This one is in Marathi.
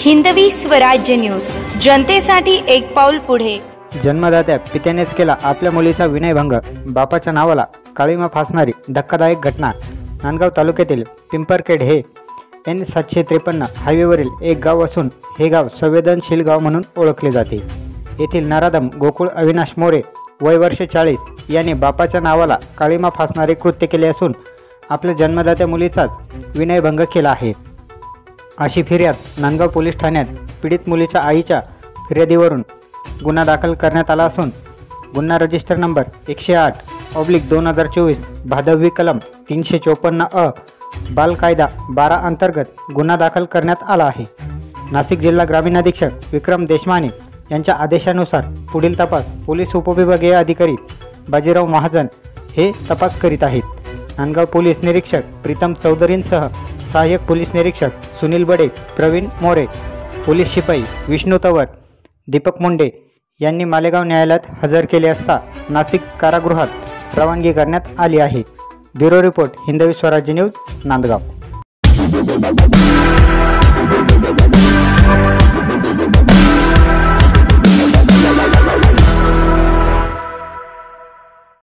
हिंदवी स्वराज्य न्यूज, जनतेसाठी एक पाऊल पुढे। जन्मदात्या पित्यानेच केला आपल्या मुलीचा विनयभंग, बापाच्या नावाला काळीमा फासणारी धक्कादायक घटना। नांदगाव तालुक्यातील पिंपरखेड हे N753 हायवेवरील एक गाव असून हे गाव संवेदनशील गाव म्हणून ओळखले जाते। येथील नराधम गोकुळ अविनाश मोरे वय वर्ष 40 यांनी बापाच्या नावाला काळीमा फासणारे कृत्य केले असून आपल्या जन्मदात्या मुलीचाच विनयभंग केला आहे, अशी फिर्याद नांदगाव पोलीस ठाण्यात पीडित मुलीच्या आईच्या फिर्यादीवरून गुन्हा दाखल करण्यात आला असून गुन्हा रजिस्टर नंबर 108/2024 भादवी कलम 354 बाल कायदा 12 अंतर्गत गुन्हा दाखल करण्यात आला आहे। नाशिक जिल्हा ग्रामीण अधीक्षक विक्रम देशमाने यांच्या आदेशानुसार पुढील तपास पोलीस उपविभागीय अधिकारी बाजीराव महाजन हे तपास करीत आहेत। नांदगाव पोलीस निरीक्षक प्रीतम चौधरींसह सहाय्यक पोलीस निरीक्षक सुनील बडे, प्रवीण मोरे, पोलीस शिपाई विष्णू तवर, दीपक मुंडे यांनी मालेगाव न्यायालयात हजर केले असता नाशिक कारागृहात रवानगी करण्यात आली आहे। Bureau report, Hindavi Swarajya news, Nandgaon.